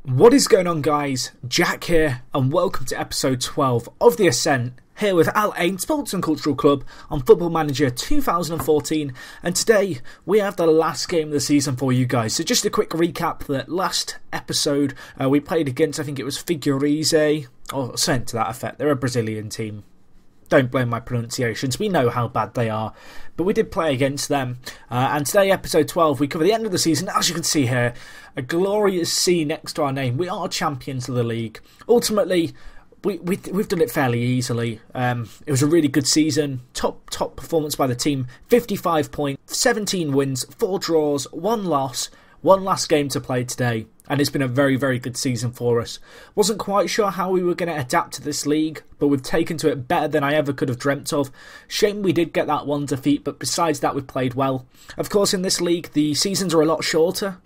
What is going on, guys? Jack here, and welcome to episode 12 of the Ascent, here with Al Ain Sports and Cultural Club on Football Manager 2014, and today we have the last game of the season for you guys. So just a quick recap, that last episode we played against, I think it was Figueirense, or something to that effect. They're a Brazilian team. Don't blame my pronunciations, we know how bad they are, but we did play against them. And today, episode 12, we cover the end of the season. As you can see here, a glorious C next to our name. We are champions of the league. Ultimately, we've done it fairly easily. It was a really good season, top performance by the team. 55 points, 17 wins, 4 draws, 1 loss, 1 last game to play today. And it's been a very, very good season for us. Wasn't quite sure how we were going to adapt to this league, but we've taken to it better than I ever could have dreamt of. Shame we did get that 1 defeat, but besides that, we've played well. Of course, in this league, the seasons are a lot shorter,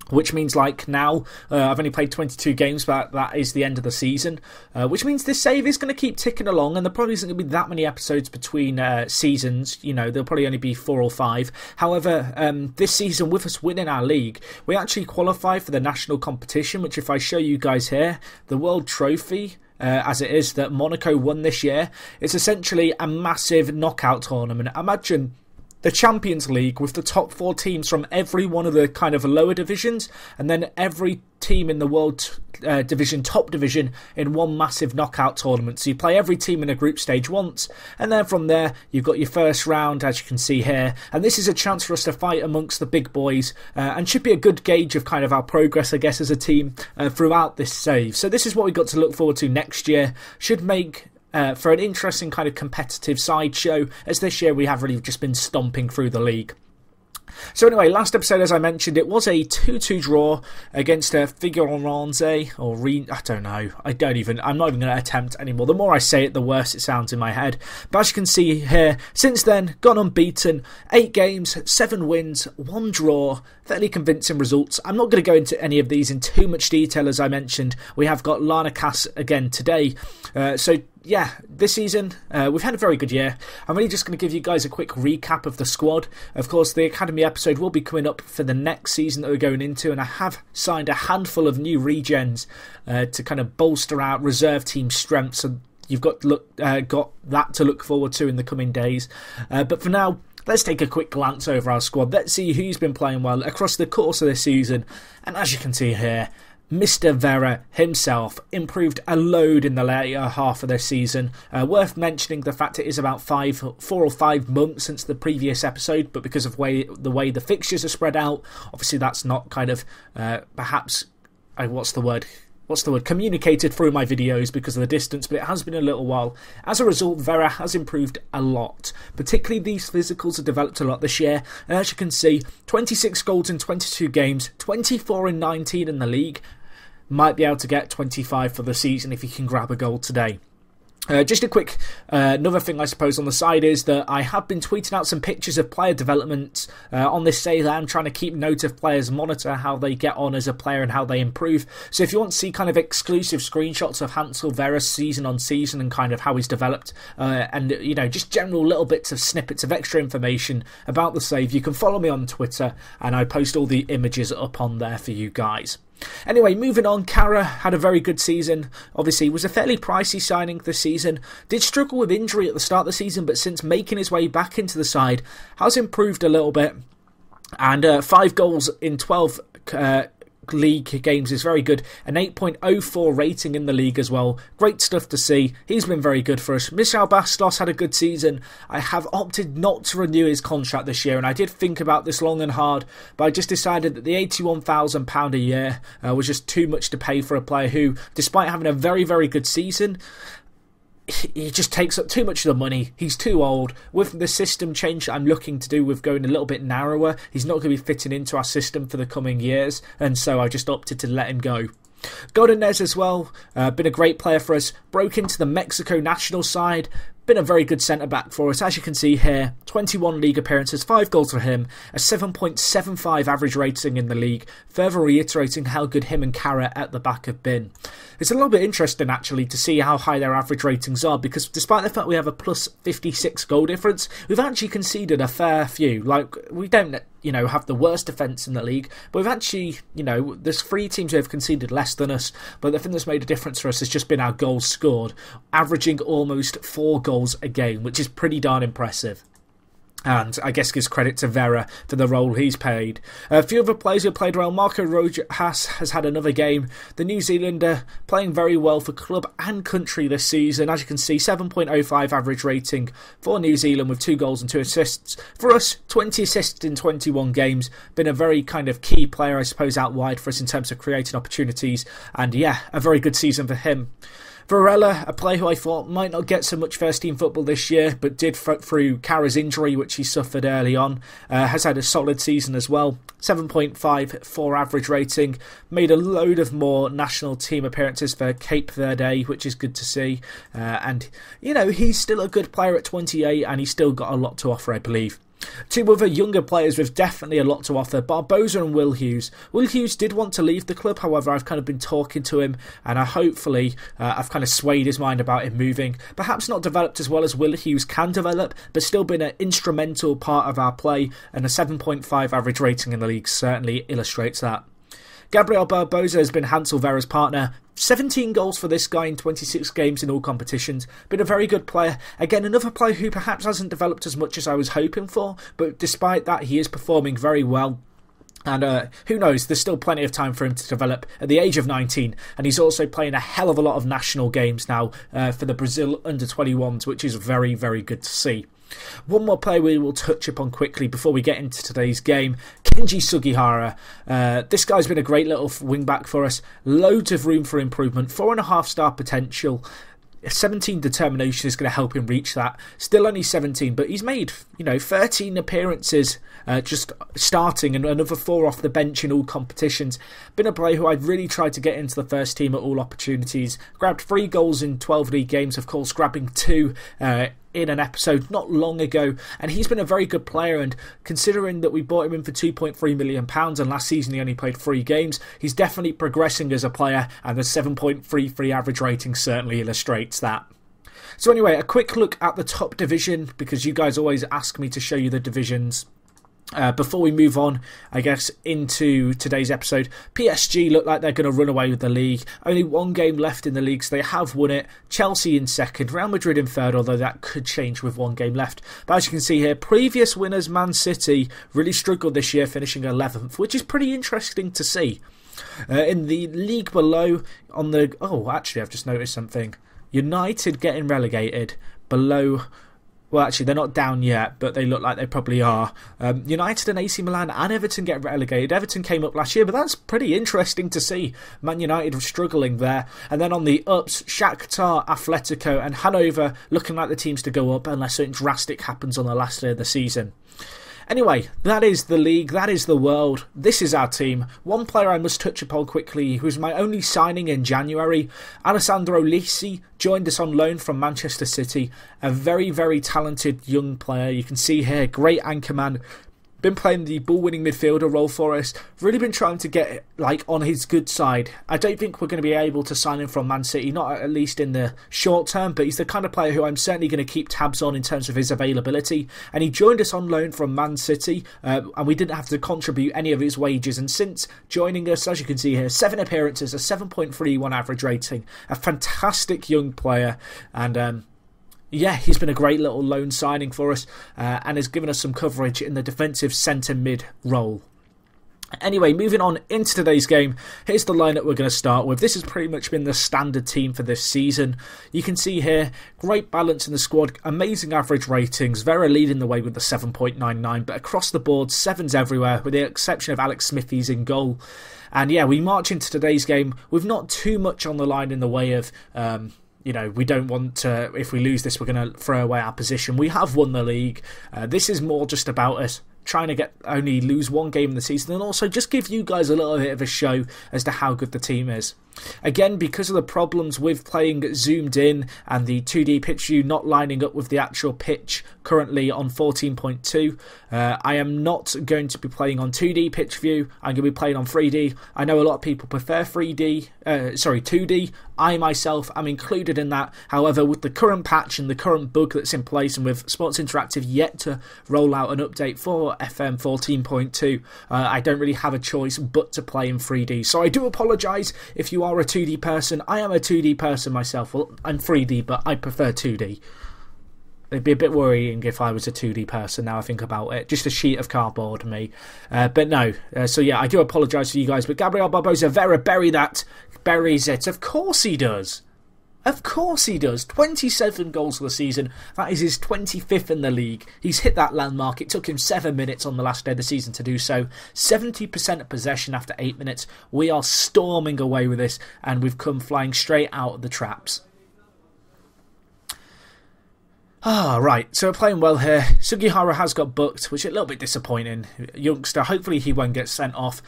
which means like now, I've only played 22 games, but that is the end of the season, which means this save is going to keep ticking along, and there probably isn't going to be that many episodes between seasons. You know, there'll probably only be 4 or 5. However, this season, with us winning our league, we actually qualify for the national competition, which if I show you guys here, the World Trophy, as it is, that Monaco won this year, it's essentially a massive knockout tournament. Imagine the Champions League with the top 4 teams from every one of the kind of lower divisions, and then every team in the World Division, top division, in one massive knockout tournament. So you play every team in a group stage once, and then from there you've got your first round, as you can see here, and this is a chance for us to fight amongst the big boys, and should be a good gauge of kind of our progress, I guess, as a team throughout this save. So this is what we've got to look forward to next year. Should make for an interesting kind of competitive sideshow, as this year we have really just been stomping through the league. So anyway, last episode, as I mentioned, it was a 2-2 draw against Figueirense, or I don't know. I'm not even going to attempt anymore. The more I say it, the worse it sounds in my head. But as you can see here, since then, gone unbeaten. 8 games, 7 wins, 1 draw. Fairly convincing results. I'm not going to go into any of these in too much detail, as I mentioned. We have got Larnakas again today. So yeah, this season, we've had a very good year. I'm really just going to give you guys a quick recap of the squad. Of course, the Academy episode will be coming up for the next season that we're going into, and I have signed a handful of new regens to kind of bolster our reserve team strength, so you've got that to look forward to in the coming days. But for now, let's take a quick glance over our squad. Let's see who's been playing well across the course of this season. And as you can see here, Mr. Vera himself improved a load in the later half of this season. Worth mentioning the fact it is about 4 or 5 months since the previous episode, but because of the way the fixtures are spread out, obviously that's not kind of perhaps communicated through my videos because of the distance, but it has been a little while. As a result, Vera has improved a lot. Particularly these physicals have developed a lot this year, and as you can see, 26 goals in 22 games, 24 in 19 in the league. Might be able to get 25 for the season if he can grab a goal today. Just a quick another thing I suppose on the side is that I have been tweeting out some pictures of player development on this save. I'm trying to keep note of players, monitor how they get on as a player and how they improve. So if you want to see kind of exclusive screenshots of Hansel Vera season on season and kind of how he's developed, and you know, just general little bits of snippets of extra information about the save, you can follow me on Twitter, and I post all the images up on there for you guys. Anyway, moving on, Kara had a very good season. Obviously, was a fairly pricey signing this season. Did struggle with injury at the start of the season, but since making his way back into the side, has improved a little bit. And 5 goals in 12 league games is very good. An 8.04 rating in the league as well. Great stuff to see. He's been very good for us. Michel Bastos had a good season. I have opted not to renew his contract this year, and I did think about this long and hard, but I just decided that the £81,000 a year was just too much to pay for a player who, despite having a very, very good season, he just takes up too much of the money. He's too old. With the system change that I'm looking to do with going a little bit narrower, he's not going to be fitting into our system for the coming years, and so I just opted to let him go. Godinez as well, been a great player for us, broke into the Mexico national side, been a very good centre-back for us. As you can see here, 21 league appearances, 5 goals for him, a 7.75 average rating in the league, further reiterating how good him and Kara at the back have been. It's a little bit interesting actually to see how high their average ratings are, because despite the fact we have a plus 56 goal difference, we've actually conceded a fair few. Like, we don't have the worst defence in the league, but we've actually, there's 3 teams who have conceded less than us, but the thing that's made a difference for us has just been our goals scored, averaging almost 4 goals a game, which is pretty darn impressive. And I guess gives credit to Vera for the role he's played. A few other players who played well. Marco Rojas has had another game. The New Zealander playing very well for club and country this season. As you can see, 7.05 average rating for New Zealand with 2 goals and 2 assists. For us, 20 assists in 21 games. Been a very kind of key player, I suppose, out wide for us in terms of creating opportunities. And yeah, a very good season for him. Varela, a player who I thought might not get so much first-team football this year, but did through Kara's injury, which he suffered early on, has had a solid season as well. 7.54 average rating, made a load of more national team appearances for Cape Verde, which is good to see. And, he's still a good player at 28, and he's still got a lot to offer, I believe. 2 other younger players with definitely a lot to offer, Barbosa and Will Hughes. Will Hughes did want to leave the club, however I've kind of been talking to him and I've kind of swayed his mind about him moving. Perhaps not developed as well as Will Hughes can develop, but still been an instrumental part of our play, and a 7.5 average rating in the league certainly illustrates that. Gabriel Barbosa has been Hansel Vera's partner. 17 goals for this guy in 26 games in all competitions. Been a very good player. Again, another player who perhaps hasn't developed as much as I was hoping for, but despite that, he is performing very well. And who knows, there's still plenty of time for him to develop at the age of 19. And he's also playing a hell of a lot of national games now for the Brazil under-21s, which is very, very good to see. One more player we will touch upon quickly before we get into today's game, Kenji Sugihara. This guy's been a great little wing-back for us. Loads of room for improvement, 4.5-star potential. 17 determination is going to help him reach that. Still only 17, but he's made 13 appearances just starting and another 4 off the bench in all competitions. Been a player who I've really tried to get into the first team at all opportunities. Grabbed 3 goals in 12 league games, of course, grabbing 2 in an episode not long ago, and he's been a very good player, and considering that we bought him in for £2.3 million and last season he only played 3 games, he's definitely progressing as a player, and the 7.33 average rating certainly illustrates that. So anyway, a quick look at the top division, because you guys always ask me to show you the divisions. Before we move on, I guess, into today's episode, PSG look like they're going to run away with the league. Only 1 game left in the league, so they have won it. Chelsea in second, Real Madrid in third, although that could change with 1 game left. But as you can see here, previous winners Man City really struggled this year, finishing 11th, which is pretty interesting to see. In the league below, actually I've just noticed something. United getting relegated below. Well, actually, they're not down yet, but they look like they probably are. United and AC Milan and Everton get relegated. Everton came up last year, but that's pretty interesting to see. Man United are struggling there. And then on the ups, Shakhtar, Atletico and Hanover looking like the teams to go up unless something drastic happens on the last day of the season. Anyway, that is the league, that is the world, this is our team. One player I must touch upon quickly, who was my only signing in January, Alessandro Lisi, joined us on loan from Manchester City. A very, very talented young player. You can see here, great anchorman. Been playing the ball-winning midfielder role for us. Really been trying to get on his good side. I don't think we're going to be able to sign him from Man City, not at least in the short term, but he's the kind of player who I'm certainly going to keep tabs on in terms of his availability. And he joined us on loan from Man City, and we didn't have to contribute any of his wages. And since joining us, as you can see here, 7 appearances, a 7.31 average rating. A fantastic young player, and yeah, he's been a great little loan signing for us and has given us some coverage in the defensive centre mid role. Anyway, moving on into today's game, here's the lineup we're going to start with. This has pretty much been the standard team for this season. You can see here, great balance in the squad, amazing average ratings, Vera leading the way with the 7.99, but across the board, 7s everywhere, with the exception of Alex Smithies in goal. And yeah, we march into today's game with not too much on the line in the way of we don't want to, if we lose this, we're going to throw away our position. We have won the league. This is more just about us trying to only lose 1 game in the season, and also just give you guys a little bit of a show as to how good the team is. Again, because of the problems with playing zoomed in and the 2D pitch view not lining up with the actual pitch currently on 14.2, I am not going to be playing on 2D pitch view. I'm going to be playing on 3D. I know a lot of people prefer 2D. I myself am included in that. However, with the current patch and the current bug that's in place, and with Sports Interactive yet to roll out an update for FM 14.2, I don't really have a choice but to play in 3D. So I do apologise if you are a 2D person. I am a 2D person myself. Well, I'm 3D, but I prefer 2D. It'd be a bit worrying if I was a 2D person now I think about it. Just a sheet of cardboard, me. But no. So yeah, I do apologise for you guys. But Gabriel Barbosa Vera, buries it. Of course he does. Of course he does. 27 goals for the season. That is his 25th in the league. He's hit that landmark. It took him 7 minutes on the last day of the season to do so. 70% of possession after 8 minutes. We are storming away with this, and we've come flying straight out of the traps. Right, so we're playing well here. Sugihara has got booked, which is a little bit disappointing. Youngster, hopefully he won't get sent off.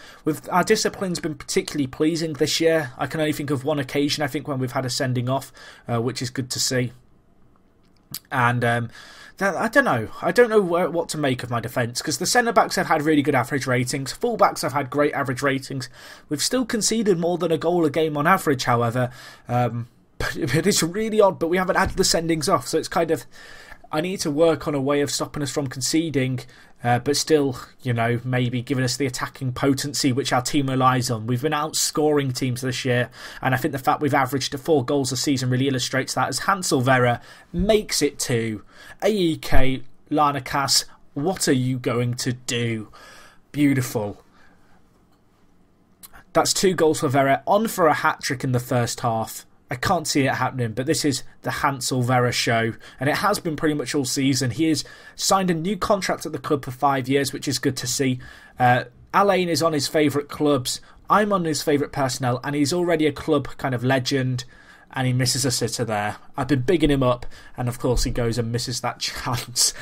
Our discipline's been particularly pleasing this year. I can only think of one occasion, I think, when we've had a sending off, which is good to see. And I don't know. I don't know what to make of my defence, because the centre-backs have had really good average ratings. Full-backs have had great average ratings. We've still conceded more than a goal a game on average, however. But it's really odd, but we haven't had the sendings off, so it's kind of... I need to work on a way of stopping us from conceding, but still, you know, maybe giving us the attacking potency which our team relies on. We've been outscoring teams this year, and I think the fact we've averaged 4 goals a season really illustrates that, as Hansel Vera makes it 2. AEK Larnakas, what are you going to do? Beautiful. That's 2 goals for Vera, on for a hat-trick in the first half. I can't see it happening, but this is the Hansel Vera show, and it has been pretty much all season. He has signed a new contract at the club for 5 years, which is good to see. Alain is on his favourite clubs. I'm on his favourite personnel, and he's already a club kind of legend, and he misses a sitter there. I've been bigging him up, and of course he goes and misses that chance.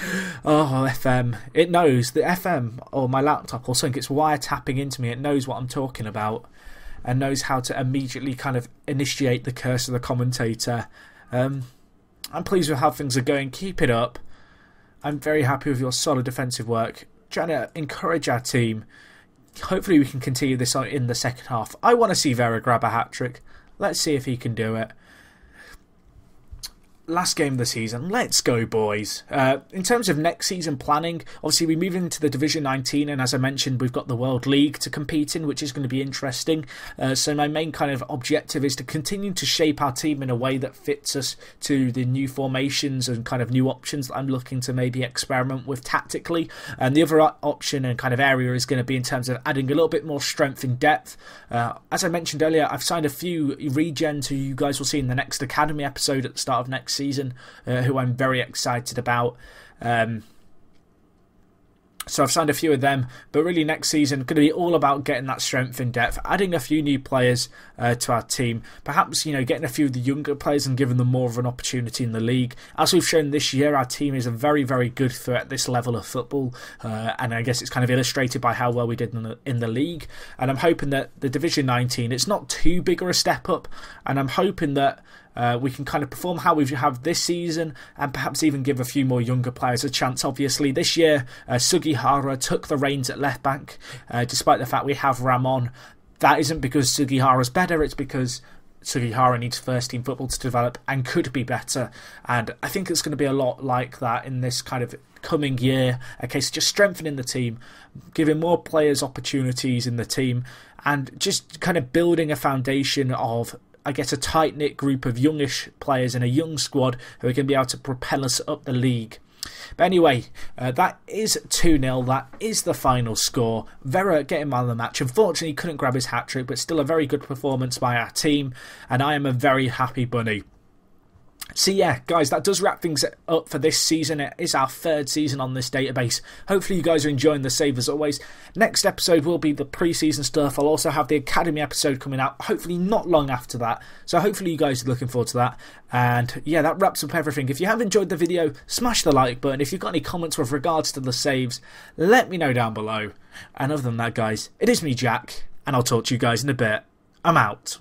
Oh, FM. It knows. The FM, or my laptop, or something, it's wiretapping into me. It knows what I'm talking about, and knows how to immediately kind of initiate the curse of the commentator. I'm pleased with how things are going. Keep it up. I'm very happy with your solid defensive work. Trying to encourage our team. Hopefully we can continue this on in the second half. I want to see Vera grab a hat-trick. Let's see if he can do it. Last game of the season. Let's go, boys. In terms of next season planning, obviously we move into the Division 19, and as I mentioned, we've got the World League to compete in, which is going to be interesting. So my main kind of objective is to continue to shape our team in a way that fits us to the new formations and kind of new options that I'm looking to maybe experiment with tactically. And the other option and kind of area is going to be in terms of adding a little bit more strength in depth. As I mentioned earlier, I've signed a few regens who you guys will see in the next Academy episode at the start of next season, who I'm very excited about. So I've signed a few of them, but really next season going to be all about getting that strength in depth, adding a few new players to our team, perhaps, you know, getting a few of the younger players and giving them more of an opportunity in the league. As we've shown this year, our team is a very, very good threat at this level of football, and I guess it's kind of illustrated by how well we did in the league. And I'm hoping that the Division 19, it's not too big of a step up, and I'm hoping that we can kind of perform how we have this season, and perhaps even give a few more younger players a chance. Obviously, this year, Sugihara took the reins at left back, despite the fact we have Ramon. That isn't because Sugihara's better, it's because Sugihara needs first team football to develop and could be better. And I think it's going to be a lot like that in this kind of coming year. Okay, so just strengthening the team, giving more players opportunities in the team, and just kind of building a foundation of, I guess, a tight-knit group of youngish players in a young squad who are going to be able to propel us up the league. But anyway, that is 2-0. That is the final score. Vera getting man of the match. Unfortunately, couldn't grab his hat-trick, but still a very good performance by our team, and I am a very happy bunny. So yeah, guys, that does wrap things up for this season. It is our 3rd season on this database. Hopefully you guys are enjoying the save as always. Next episode will be the pre-season stuff. I'll also have the Academy episode coming out, hopefully not long after that. So hopefully you guys are looking forward to that. And yeah, that wraps up everything. If you have enjoyed the video, smash the like button. If you've got any comments with regards to the saves, let me know down below. And other than that, guys, it is me, Jack, and I'll talk to you guys in a bit. I'm out.